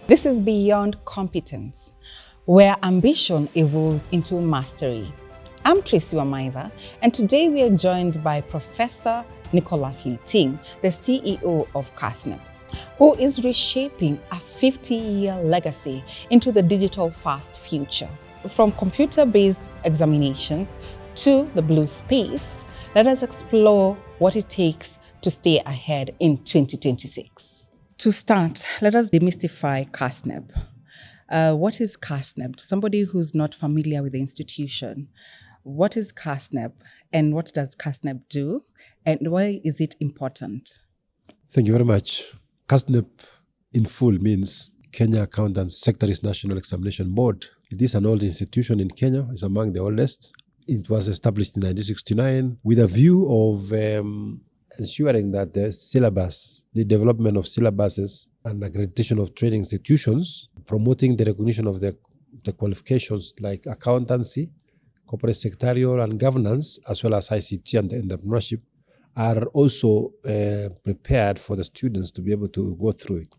This is Beyond Competence, where ambition evolves into mastery. I'm Tracy Wamaiva, and today we are joined by Professor Nicholas Liting, the CEO of Kasneb, who is reshaping a 50-year legacy into the digital fast future. From computer-based examinations to the blue space, let us explore what it takes to stay ahead in 2026. To start, let us demystify Kasneb. What is Kasneb? To somebody who's not familiar with the institution, what is Kasneb and what does Kasneb do and why is it important? Thank you very much. Kasneb in full means Kenya Accountants Secretary's National Examination Board. It is an old institution in Kenya. It's among the oldest. It was established in 1969 with a view of ensuring that the syllabus, the development of syllabuses and accreditation of training institutions, promoting the recognition of the qualifications like accountancy, corporate secretarial and governance, as well as ICT and entrepreneurship, are also prepared for the students to be able to go through it.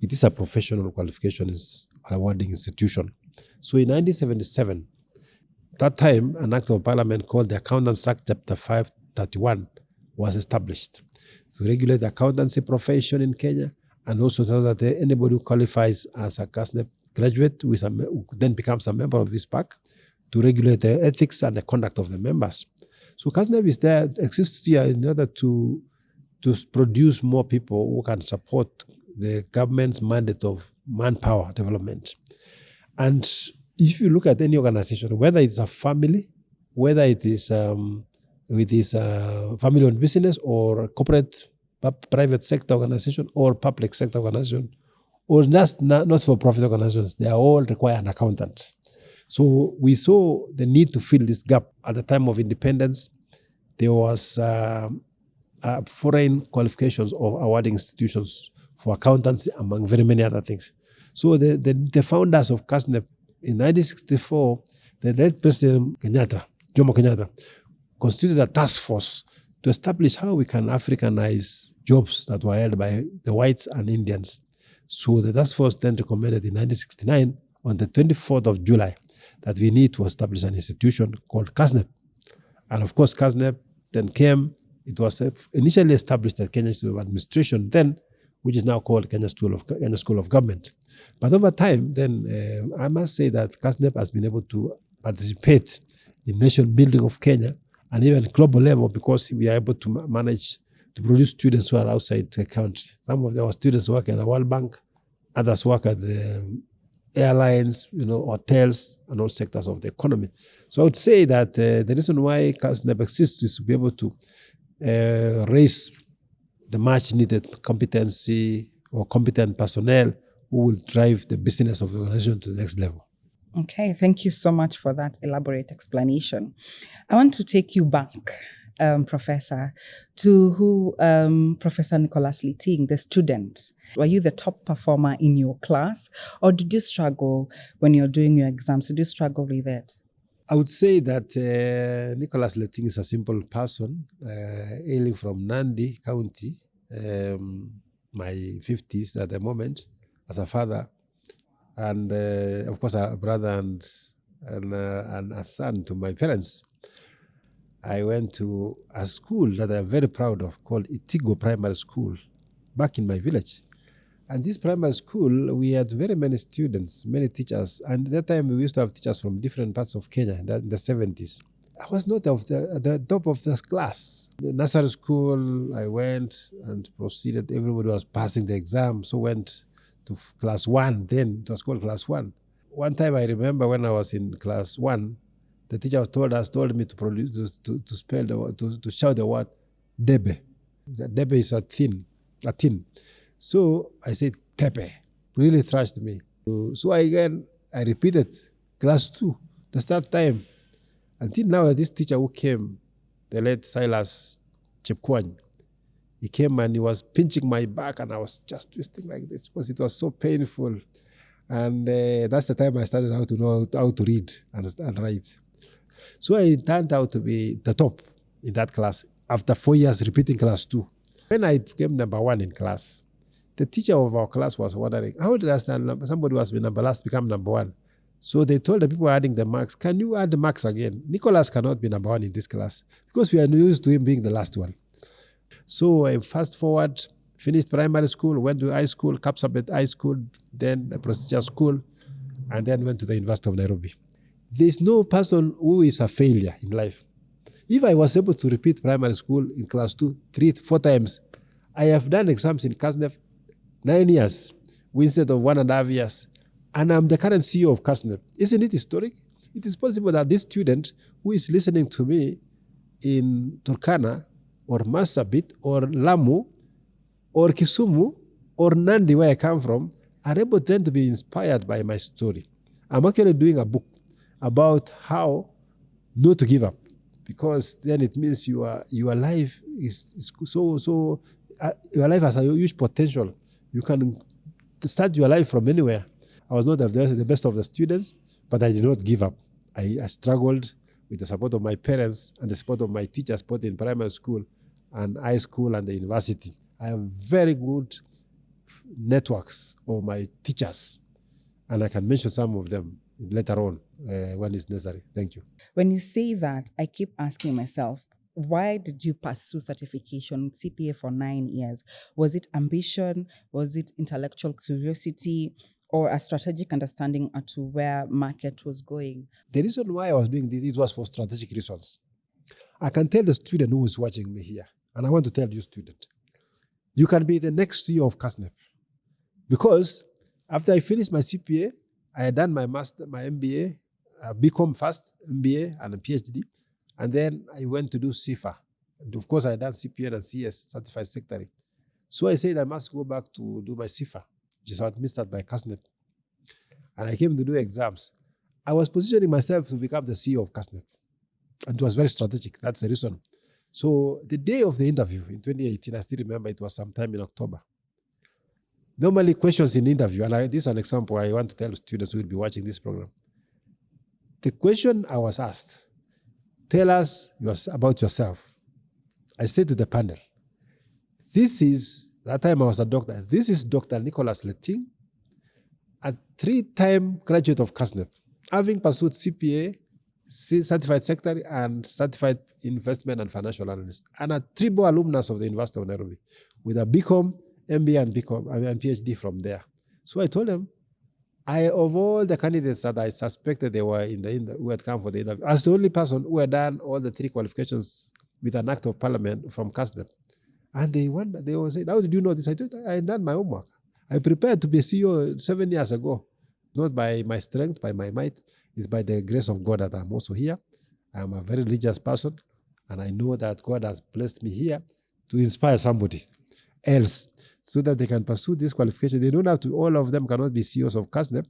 It is a professional qualifications awarding institution. So in 1977, that time, an act of parliament called the Accountants Act Chapter 531 was established to regulate the accountancy profession in Kenya, and also so that anybody who qualifies as a Kasneb graduate who then becomes a member of this pack, to regulate the ethics and the conduct of the members. So Kasneb is there, exists here in order to produce more people who can support the government's mandate of manpower development. And if you look at any organization, whether it's a family, whether it is family-owned business or a corporate private sector organization or public sector organization or not-for-profit organizations, they are all require an accountant. So we saw the need to fill this gap. At the time of independence, there was foreign qualifications of awarding institutions for accountancy, among very many other things. So the founders of Kasneb in 1964, the late President Jomo Kenyatta, constituted a task force to establish how we can Africanize jobs that were held by the whites and Indians. So the task force then recommended in 1969, on the 24th of July, that we need to establish an institution called Kasneb. And of course, Kasneb then came. It was initially established at Kenya Institute of Administration then, which is now called Kenya School of Government. But over time, then I must say that Kasneb has been able to participate in nation building of Kenya and even global level, because we are able to manage to produce students who are outside the country. Some of our students work at the World Bank, others work at the airlines, hotels, and all sectors of the economy. So I would say that the reason why Kasneb exists is to be able to raise the much needed competency or competent personnel who will drive the business of the organization to the next level. Okay, thank you so much for that elaborate explanation. I want to take you back, Professor, to Professor Nicholas Liting, the student. Were you the top performer in your class, or did you struggle when you're doing your exams? Did you struggle with it? I would say that Nicholas Liting is a simple person, hailing from Nandi County, my 50s at the moment, as a father. And of course, a brother and a son to my parents. I went to a school that I'm very proud of called Itigo Primary School back in my village. And this primary school, we had very many students, many teachers. And at that time, we used to have teachers from different parts of Kenya in the 70s. I was not at the top of the class. The nursery school, I went and proceeded. Everybody was passing the exam, so went to class 1 then. It was called class 1. One time I remember when I was in class 1, the teacher told me to spell to shout the word debe. The debe is a tin. So I said tepe. Really thrashed me. So I repeated class 2, the start time. Until now, this teacher who came, the late Silas Chepkwany, he came and he was pinching my back and I was just twisting like this because it was so painful. And that's the time I started how to know how to read and write. So I turned out to be the top in that class after 4 years repeating class 2. When I became number 1 in class, The teacher of our class was wondering, how did somebody who has been number last become number one? So they told the people adding the marks, can you add the marks again? Nicholas cannot be number one in this class because we are used to him being the last one. So I fast forward, finished primary school, went to high school, Kapsabet High School, then a procedure school, and then went to the University of Nairobi. There's no person who is a failure in life. If I was able to repeat primary school in class 2, 3, 4 times, I have done exams in Kasneb 9 years instead of 1.5 years. And I'm the current CEO of Kasneb. Isn't it historic? It is possible that this student who is listening to me in Turkana or Marsabit or Lamu or Kisumu or Nandi, where I come from, are able then to be inspired by my story. I'm actually doing a book about how not to give up, because then it means your life is your life has a huge potential. You can start your life from anywhere. I was not the best of the students, but I did not give up. I struggled with the support of my parents and the support of my teachers, both in primary school and high school and the university. I have very good networks of my teachers, and I can mention some of them later on when it's necessary. Thank you. When you say that, I keep asking myself, why did you pursue certification CPA for 9 years? Was it ambition? Was it intellectual curiosity? Or a strategic understanding as to where market was going? The reason why I was doing this, it was for strategic reasons. I can tell the student who is watching me here, and I want to tell you, student, you can be the next CEO of Kasneb. Because after I finished my CPA, I had done my master, my MBA, BCom first, MBA, and a PhD. And then I went to do CIFA. And of course, I had done CPA and CS, Certified Secretary. So I said I must go back to do my CIFA, which is administered by Kasneb. And I came to do exams. I was positioning myself to become the CEO of Kasneb. And it was very strategic. That's the reason. So the day of the interview in 2018, I still remember it was sometime in October. Normally questions in interview, and this is an example I want to tell students who will be watching this program. The question I was asked, tell us about yourself. I said to the panel, that time I was a doctor, this is Dr. Nicholas Leting, a 3-time graduate of Kasneb, having pursued CPA, Certified Secretary, and Certified Investment and Financial Analyst, and a triple alumnus of the University of Nairobi, with a BCom, MBA, and BCom, and PhD from there. So I told them, of all the candidates that I suspected they were who had come for the interview, as the only person who had done all the 3 qualifications with an act of parliament from Kasneb. And they were saying, how did you know this? I told I had done my homework. I prepared to be CEO 7 years ago, not by my strength, by my might. It's by the grace of God that I'm also here. I'm a very religious person, and I know that God has blessed me here to inspire somebody else so that they can pursue this qualification. They don't have to, all of them cannot be CEOs of Kasneb,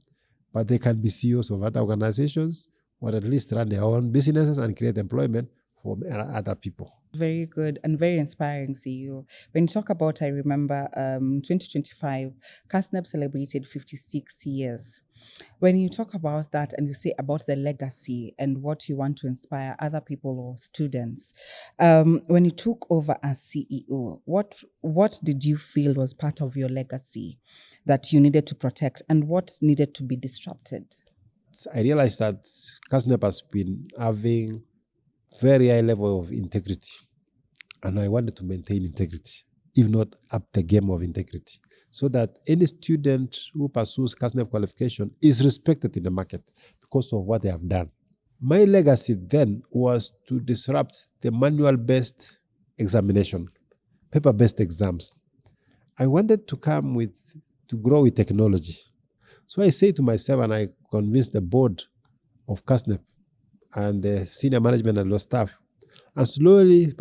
but they can be CEOs of other organizations, or at least run their own businesses and create employment for other people. Very good and very inspiring, CEO. When you talk about, I remember 2025, Kasneb celebrated 56 years. When you talk about that and you say about the legacy and what you want to inspire other people or students, when you took over as CEO, what did you feel was part of your legacy that you needed to protect, and what needed to be disrupted? I realized that Kasneb has been having very high level of integrity, and I wanted to maintain integrity, if not up the game of integrity, so that any student who pursues Kasneb qualification is respected in the market because of what they have done. My legacy then was to disrupt the manual-based examination, paper-based exams. I wanted to grow with technology. So I say to myself, and I convinced the board of Kasneb and the senior management and law staff, and slowly,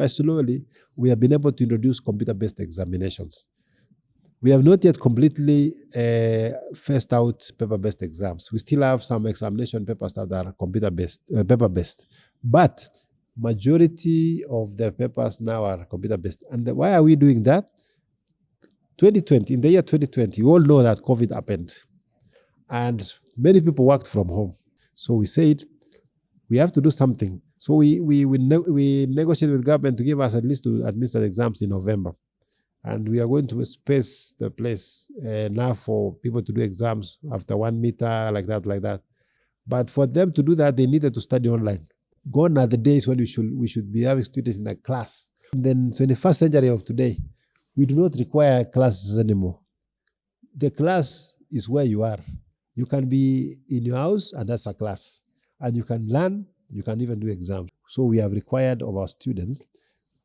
we have been able to introduce computer-based examinations. We have not yet completely phased out paper-based exams. We still have some examination papers that are paper-based. But majority of the papers now are computer-based. And why are we doing that? In the year 2020, you all know that COVID happened. And many people worked from home. So we said, we have to do something. So we negotiated with government to give us at least to administer exams in November. And we are going to space the place now for people to do exams after 1 meter, like that. But for them to do that, they needed to study online. Gone are the days when we should be having students in a class. In the 21st century of today, we do not require classes anymore. The class is where you are. You can be in your house, and that's a class. And you can learn, you can even do exams. So we have required of our students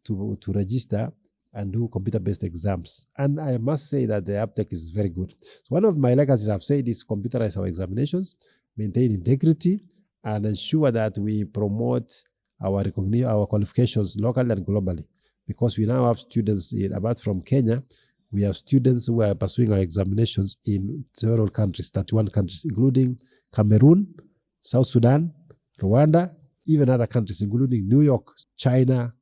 to register and do computer-based exams. And I must say that the uptake is very good. So one of my legacies I've said is computerize our examinations, maintain integrity, and ensure that we promote our recognition, our qualifications locally and globally. Because we now have students, apart from Kenya, we have students who are pursuing our examinations in several countries, 31 countries, including Cameroon, South Sudan, Rwanda, even other countries, including New York, China,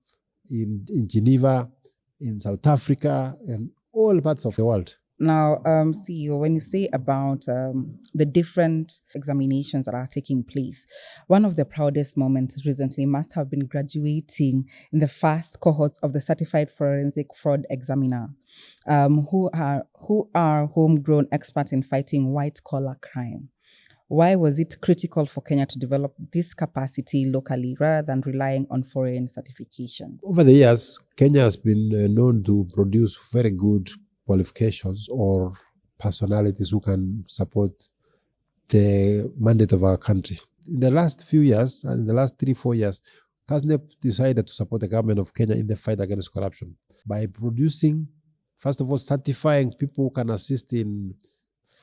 in Geneva, in South Africa, and all parts of the world. Now, CEO, when you say about the different examinations that are taking place, one of the proudest moments recently must have been graduating in the first cohorts of the Certified Forensic Fraud Examiner, who are homegrown experts in fighting white-collar crime. Why was it critical for Kenya to develop this capacity locally rather than relying on foreign certification? Over the years, Kenya has been known to produce very good qualifications or personalities who can support the mandate of our country. In the last few years, and in the last 3-4 years, Kasneb decided to support the government of Kenya in the fight against corruption by producing, first of all, certifying people who can assist in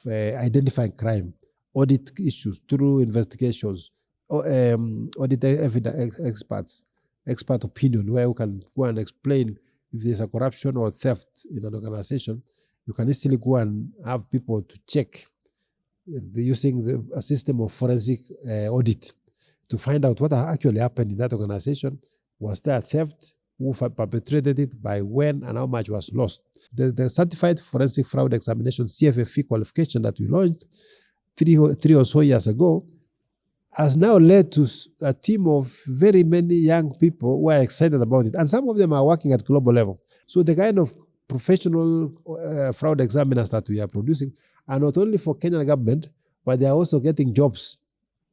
identifying crime, audit issues through investigations, audit evidence expert opinion, where you can go and explain if there's a corruption or theft in an organization. You can easily go and have people to check using a system of forensic audit to find out what actually happened in that organization. Was there a theft? Who perpetrated it? By when? And how much was lost? The Certified Forensic Fraud Examination, CFFE qualification that we launched three or so years ago has now led to a team of very many young people who are excited about it. And some of them are working at global level. So the kind of professional fraud examiners that we are producing are not only for Kenyan government, but they are also getting jobs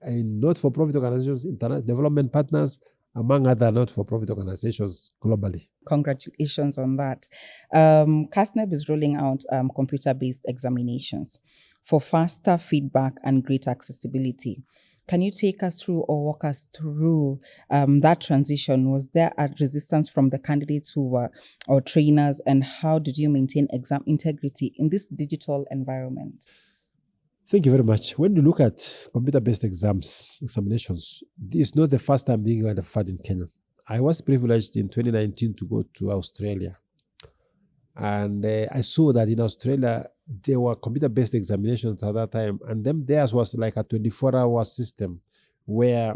in not-for-profit organizations, international development partners, among other not-for-profit organizations globally. Congratulations on that. Kasneb is rolling out computer-based examinations for faster feedback and greater accessibility. Can you take us through or walk us through that transition? Was there a resistance from the candidates who were or trainers, and how did you maintain exam integrity in this digital environment? Thank you very much. When you look at computer-based examinations, this is not the first time being offered in Kenya. I was privileged in 2019 to go to Australia. And I saw that in Australia, there were computer-based examinations at that time. And then theirs was like a 24-hour system where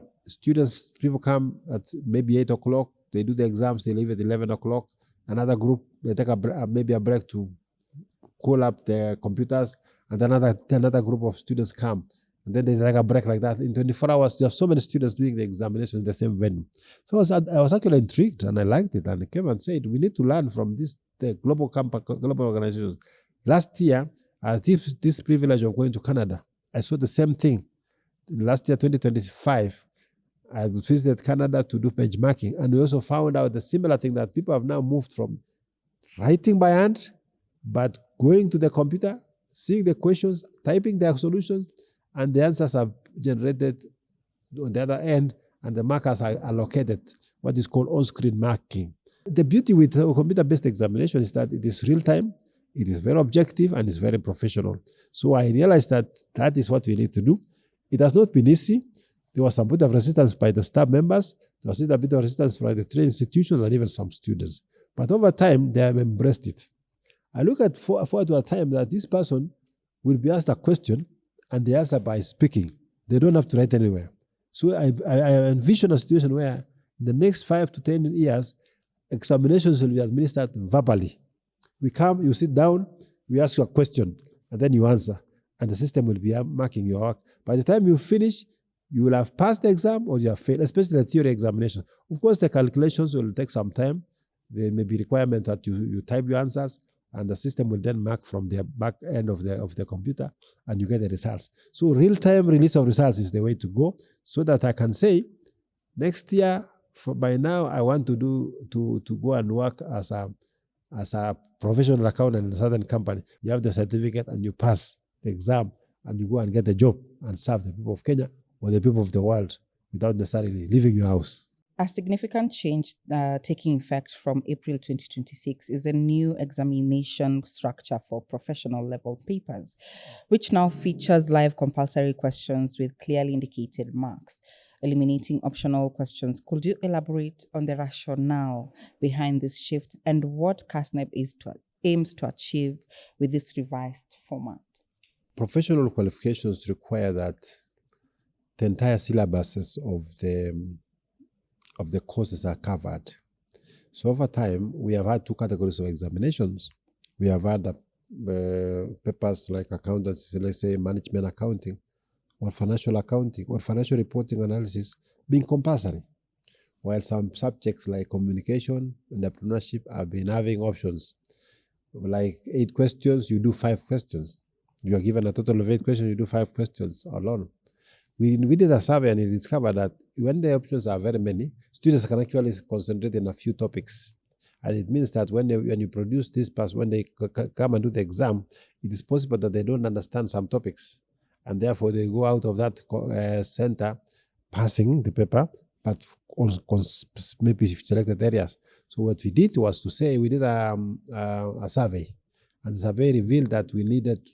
people come at maybe 8 o'clock, they do the exams, they leave at 11 o'clock. Another group, they take maybe a break to call up their computers, and another group of students come. And then there's like a break like that. In 24 hours, you have so many students doing the examination in the same venue. So I was actually intrigued, and I liked it. And I came and said, we need to learn from the global organizations. Last year, I had this privilege of going to Canada. I saw the same thing. Last year, 2025, I visited Canada to do benchmarking. And we also found out the similar thing, that people have now moved from writing by hand, but going to the computer, seeing the questions, typing their solutions, and the answers are generated on the other end, and the markers are allocated, what is called on-screen marking. The beauty with computer-based examination is that it is real-time, it is very objective, and it's very professional. So I realized that is what we need to do. It has not been easy. There was some bit of resistance by the staff members. There was a bit of resistance by the training institutions and even some students. But over time, they have embraced it. I look at forward to a time that this person will be asked a question and they answer by speaking. They don't have to write anywhere. So I envision a situation where in the next 5 to 10 years, examinations will be administered verbally. We come, you sit down, we ask you a question, and then you answer. And the system will be marking your work. By the time you finish, you will have passed the exam or you have failed, especially the theory examination. Of course, the calculations will take some time. There may be requirement that you type your answers, and the system will then mark from the back end of the computer, and you get the results. So real-time release of results is the way to go, so that I can say, next year, by now, I want to go and work as a professional accountant in a certain company. You have the certificate and you pass the exam, and you go and get a job and serve the people of Kenya or the people of the world without necessarily leaving your house. A significant change taking effect from April 2026 is a new examination structure for professional level papers, which now features live compulsory questions with clearly indicated marks, eliminating optional questions. Could you elaborate on the rationale behind this shift and what Kasneb aims to achieve with this revised format? Professional qualifications require that the entire syllabuses of the courses are covered. So over time, we have had two categories of examinations. We have had papers like accountancy, let's say management accounting, or financial accounting, or financial reporting analysis being compulsory, while some subjects like communication and entrepreneurship have been having options. Like 8 questions, you do 5 questions. You are given a total of 8 questions, you do 5 questions alone. We did a survey and we discovered that when the options are very many, students can actually concentrate in a few topics. And it means that when you produce this pass, when they come and do the exam, it is possible that they don't understand some topics. And therefore, they go out of that center passing the paper, but on maybe selected areas. So what we did was to say, we did a survey. And the survey revealed that we needed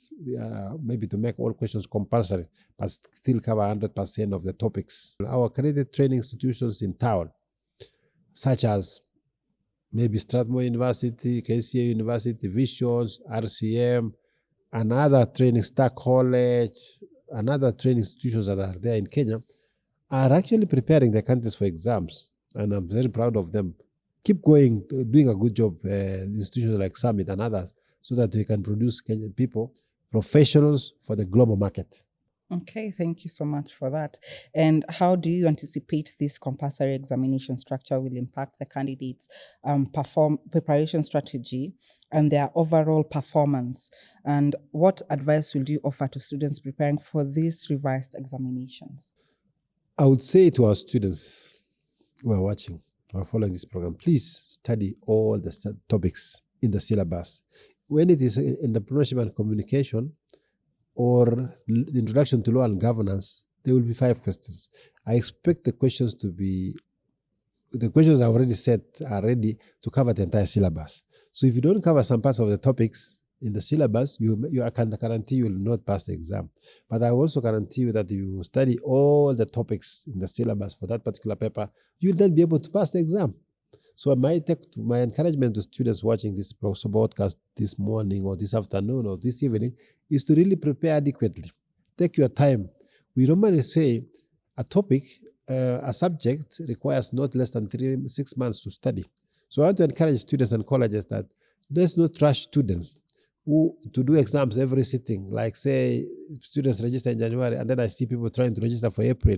maybe to make all questions compulsory, but still cover 100% of the topics. Our accredited training institutions in town, such as maybe Strathmore University, KCA University, Visions, RCM, and other training, Star College, and other training institutions that are there in Kenya, are actually preparing the candidates for exams. And I'm very proud of them. Keep going, doing a good job, institutions like Summit and others, so that we can produce Kenyan people, professionals for the global market. Okay, thank you so much for that. And how do you anticipate this compulsory examination structure will impact the candidates' preparation strategy and their overall performance? And what advice will you offer to students preparing for these revised examinations? I would say to our students who are watching, who are following this program, please study all the topics in the syllabus. When it is entrepreneurship and communication or the introduction to law and governance, there will be 5 questions. I expect the questions are already set, are ready to cover the entire syllabus. So if you don't cover some parts of the topics in the syllabus, I can guarantee you will not pass the exam. But I also guarantee you that if you study all the topics in the syllabus for that particular paper, you'll then be able to pass the exam. So my encouragement to students watching this broadcast this morning or this afternoon or this evening is to really prepare adequately. Take your time. We normally say a subject requires not less than 6 months to study. So I want to encourage students and colleges that let's not rush students who to do exams every sitting. Like say students register in January and then I see people trying to register for April.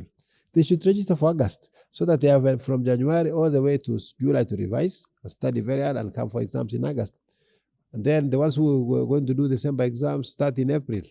They should register for August so that they have from January all the way to July to revise and study very hard and come for exams in August. And then the ones who were going to do December exams start in April,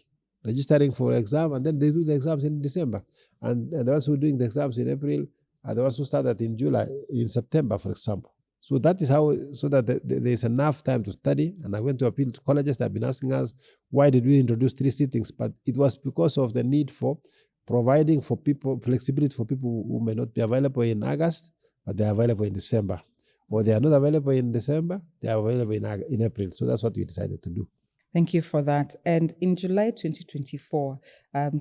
registering for exam, and then they do the exams in December. And the ones who are doing the exams in April are the ones who started in September, for example. So that is how, so that there is enough time to study. And I went to appeal to colleges that have been asking us, why did we introduce 3 sittings? But it was because of the need for providing for people, flexibility for people who may not be available in August, but they are available in December. Or they are not available in December, they are available in April. So that's what we decided to do. Thank you for that. And in July 2024,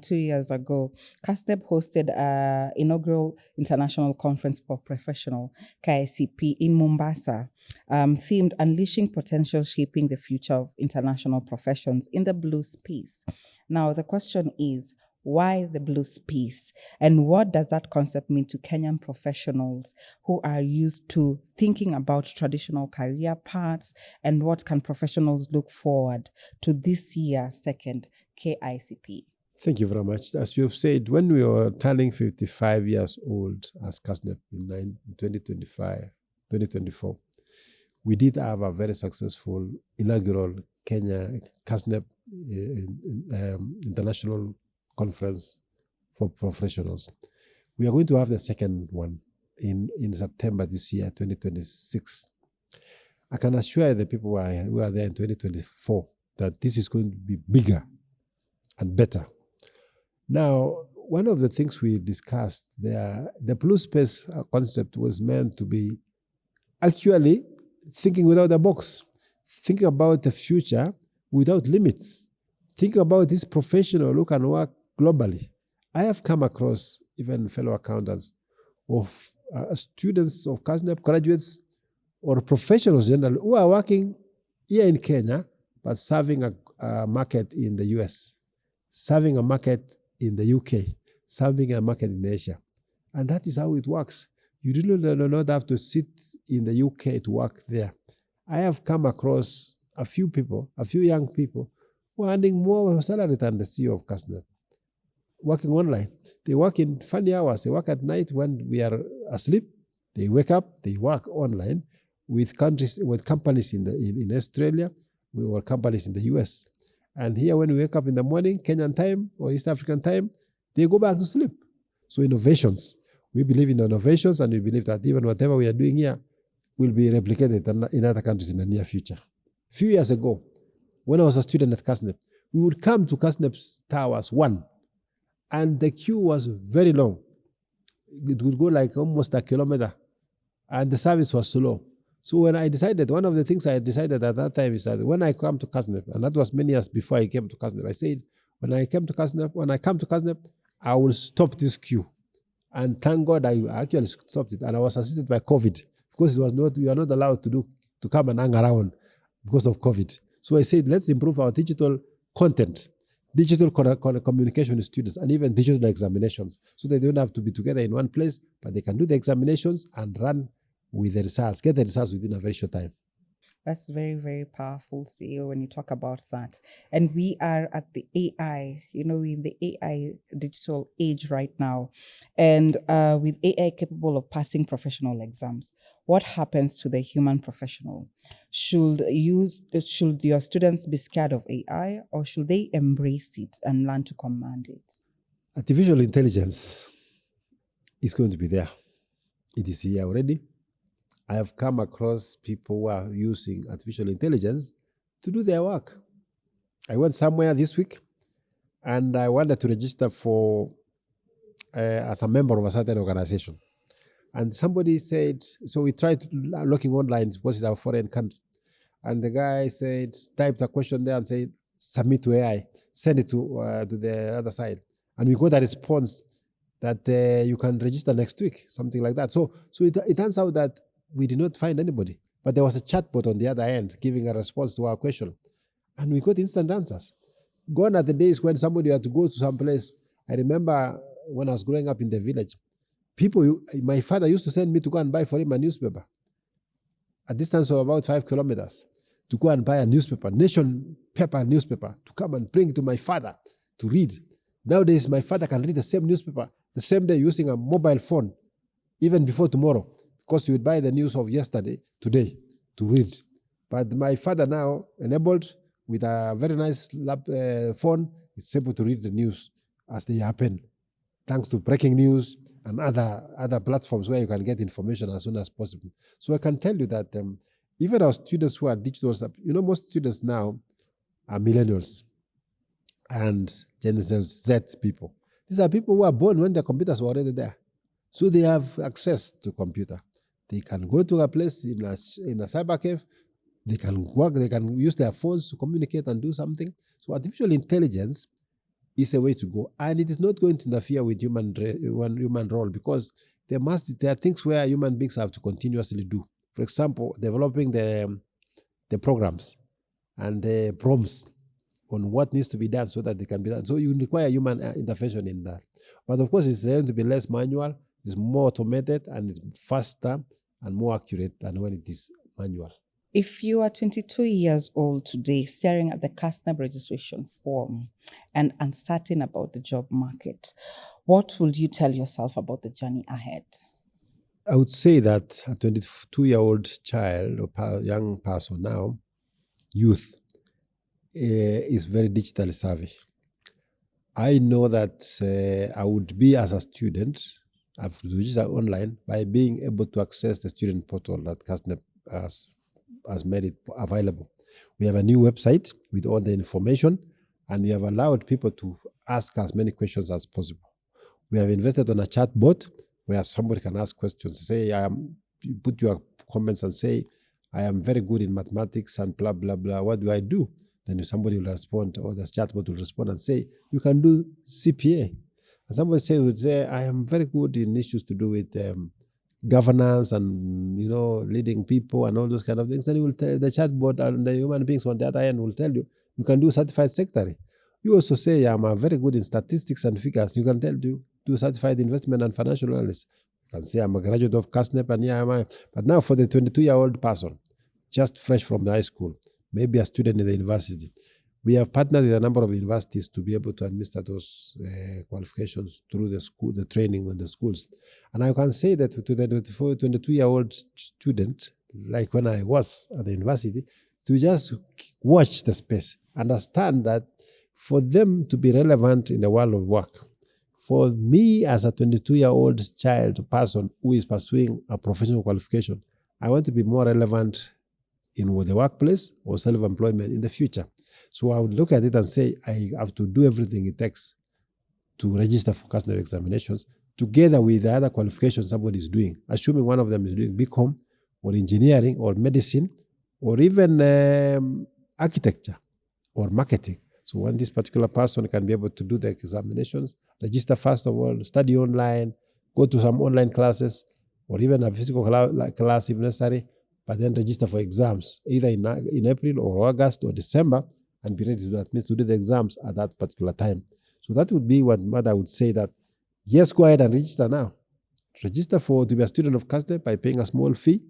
2 years ago, Kasneb hosted an inaugural international conference for professional, KICP, in Mombasa, themed Unleashing Potential, Shaping the Future of International Professions in the Blue Space. Now, the question is, why the blue space? And what does that concept mean to Kenyan professionals who are used to thinking about traditional career paths? And what can professionals look forward to this year's second KICP? Thank you very much. As you have said, when we were turning 55 years old as Kasneb in 2024, We did have a very successful inaugural Kenya Kasneb International Conference for Professionals. We are going to have the second one in September this year, 2026. I can assure the people who are there in 2024 that this is going to be bigger and better. Now, one of the things we discussed there, the blue space concept was meant to be actually thinking without a box, thinking about the future without limits, think about this professional who can work globally. I have come across even fellow accountants of students of Kasneb, graduates or professionals generally who are working here in Kenya, but serving a market in the US, serving a market in the UK, serving a market in Asia. And that is how it works. You really do not have to sit in the UK to work there. I have come across a few young people who are earning more salary than the CEO of Kasneb, working online. They work in funny hours. They work at night when we are asleep. They wake up, they work online with companies in Australia, or companies in the US. And here when we wake up in the morning, Kenyan time or East African time, they go back to sleep. So innovations. We believe in innovations, and we believe that even whatever we are doing here will be replicated in other countries in the near future. A few years ago, when I was a student at Kasneb, we would come to Kasneb's Towers 1, and the queue was very long. It would go like almost a kilometer, and the service was slow. So when I decided, one of the things I decided at that time is that when I come to Kasneb, and that was many years before I came to Kasneb, I said, when I come to Kasneb, I will stop this queue. And thank God I actually stopped it. And I was assisted by COVID because we are not allowed to come and hang around because of COVID. So I said, let's improve our digital content, digital communication with students, and even digital examinations, so they don't have to be together in one place, but they can do the examinations and run with the results, get the results within a very short time. That's very, very powerful, CEO, when you talk about that. And we are at the AI, in the AI digital age right now. And with AI capable of passing professional exams, what happens to the human professional? Should your students be scared of AI, or should they embrace it and learn to command it? Artificial intelligence is going to be there. It is here already. I have come across people who are using artificial intelligence to do their work. I went somewhere this week and I wanted to register as a member of a certain organization. And somebody said, so we tried looking online because it's a foreign country. And the guy typed a question there and said, submit to AI, send it to the other side. And we got a response that you can register next week, something like that. So it turns out that we did not find anybody, but there was a chatbot on the other end giving a response to our question. And we got instant answers. Gone are the days when somebody had to go to some place. I remember when I was growing up in the village, my father used to send me to go and buy for him a newspaper, a distance of about 5 kilometers, to go and buy a newspaper, nation paper newspaper, to come and bring to my father to read. Nowadays, my father can read the same newspaper the same day using a mobile phone, even before tomorrow, because you would buy the news of yesterday, today, to read. But my father now, enabled with a very nice phone, is able to read the news as they happen, thanks to breaking news and other platforms where you can get information as soon as possible. So I can tell you that even our students who are digital, most students now are millennials and Gen Z people. These are people who are born when the computers were already there. So they have access to computer. They can go to a place in a cyber cave. They can work. They can use their phones to communicate and do something. So artificial intelligence is a way to go, and it is not going to interfere with human role, because there are things where human beings have to continuously do. For example, developing the programs and the prompts on what needs to be done so that they can be done. So you require human intervention in that. But of course, it's going to be less manual. It's more automated, and it's faster and more accurate than when it is manual. If you are 22 years old today, staring at the Kasneb registration form and uncertain about the job market, what would you tell yourself about the journey ahead? I would say that a 22-year-old child or young person now, youth, is very digitally savvy. I know that I would be as a student, I've registered online by being able to access the student portal that Kasneb has made it available. We have a new website with all the information, and we have allowed people to ask as many questions as possible. We have invested on a chat bot where somebody can ask questions. Say, you put your comments and say, I am very good in mathematics and blah, blah, blah. What do I do? Then somebody will respond, or the chatbot will respond and say, you can do CPA. And somebody would say, I am very good in issues to do with governance and, leading people and all those kind of things. Then you will tell the chatbot and the human beings on the other end will tell you, you can do certified secretary. You also say, I'm very good in statistics and figures. You can do certified investment and financial analyst. You can say, I'm a graduate of Kasneb and here am I. But now for the 22-year-old person, just fresh from the high school, maybe a student in the university, we have partnered with a number of universities to be able to administer those qualifications through the school, the training in the schools. And I can say that to the 22-year-old student, like when I was at the university, to just watch the space, understand that for them to be relevant in the world of work, for me as a 22-year-old child person who is pursuing a professional qualification, I want to be more relevant in the workplace or self-employment in the future. So I would look at it and say, I have to do everything it takes to register for Kasneb examinations together with the other qualifications somebody is doing, assuming one of them is doing BCom or engineering or medicine or even architecture or marketing. So when this particular person can be able to do the examinations, register first of all, study online, go to some online classes or even a physical class if necessary, but then register for exams, either in April or August or December, and be ready to do that, means to do the exams at that particular time. So that would be what I would say that, yes, go ahead and register now. Register to be a student of Kasneb by paying a small fee,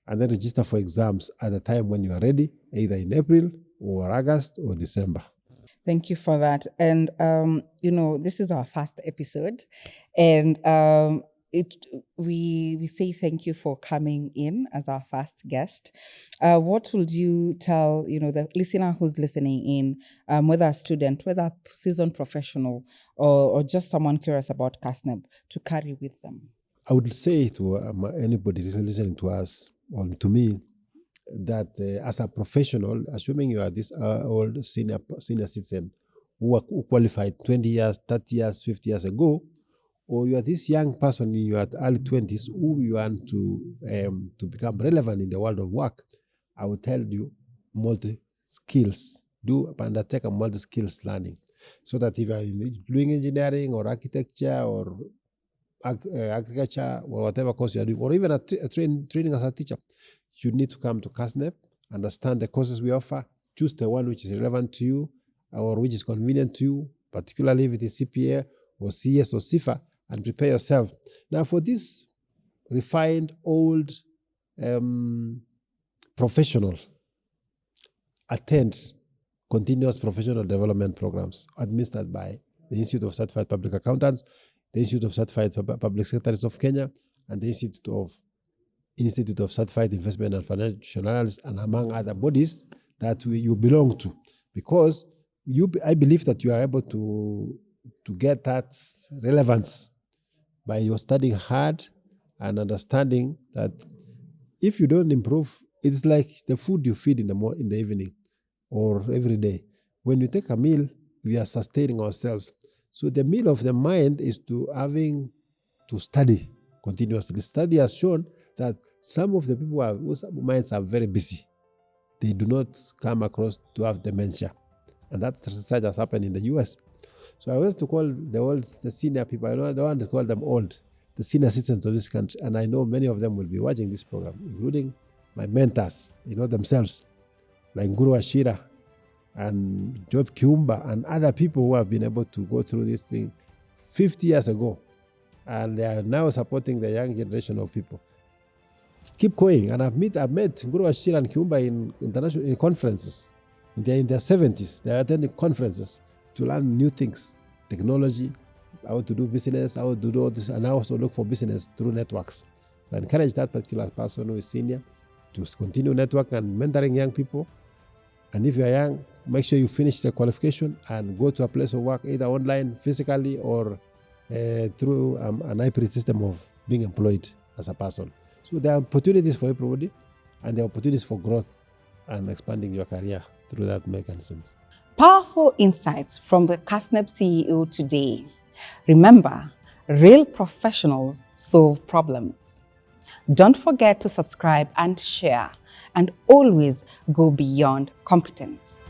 and then register for exams at the time when you are ready, either in April or August or December. Thank you for that. And, this is our first episode. And we say thank you for coming in as our first guest. What would you tell, the listener who's listening in, whether a student, whether a seasoned professional, or just someone curious about Kasneb, to carry with them? I would say to anybody listening to us or to me that as a professional, assuming you are this old senior citizen who qualified 20 years, 30 years, 50 years ago, or you are this young person in your early 20s who you want to become relevant in the world of work, I would tell you multi-skills. Do undertake a multi-skills learning. So that if you are doing engineering or architecture or agriculture or whatever course you are doing, or even training as a teacher, you need to come to Kasneb, understand the courses we offer, choose the one which is relevant to you or which is convenient to you, particularly if it is CPA or CS or CIFA, and prepare yourself. Now, for this refined, old professional, attend continuous professional development programs administered by the Institute of Certified Public Accountants, the Institute of Certified Public Secretaries of Kenya, and the Institute of Certified Investment and Financial Analysts, and among other bodies that you belong to. Because I believe that you are able to get that relevance by your studying hard and understanding that if you don't improve, it's like the food you feed in the evening or every day. When you take a meal, we are sustaining ourselves. So the meal of the mind is to having to study continuously. The study has shown that some of the people whose minds are very busy, they do not come across to have dementia. And that research has happened in the US. So I want to call the senior people, I don't want to call them old, the senior citizens of this country. And I know many of them will be watching this program, including my mentors, themselves, like Guru Ashira and Job Kiumba and other people who have been able to go through this thing 50 years ago. And they are now supporting the young generation of people. Keep going. And I've met Guru Ashira and Kiumba in international conferences. They're in their 70s. They're attending conferences to learn new things, technology, how to do business, how to do all this, and I also look for business through networks. to encourage that particular person who is senior to continue network and mentoring young people. And if you are young, make sure you finish the qualification and go to a place of work, either online, physically, or through an hybrid system of being employed as a person. So there are opportunities for everybody, and there are opportunities for growth and expanding your career through that mechanism. Powerful insights from the Kasneb CEO today. Remember, real professionals solve problems. Don't forget to subscribe and share, and always go beyond competence.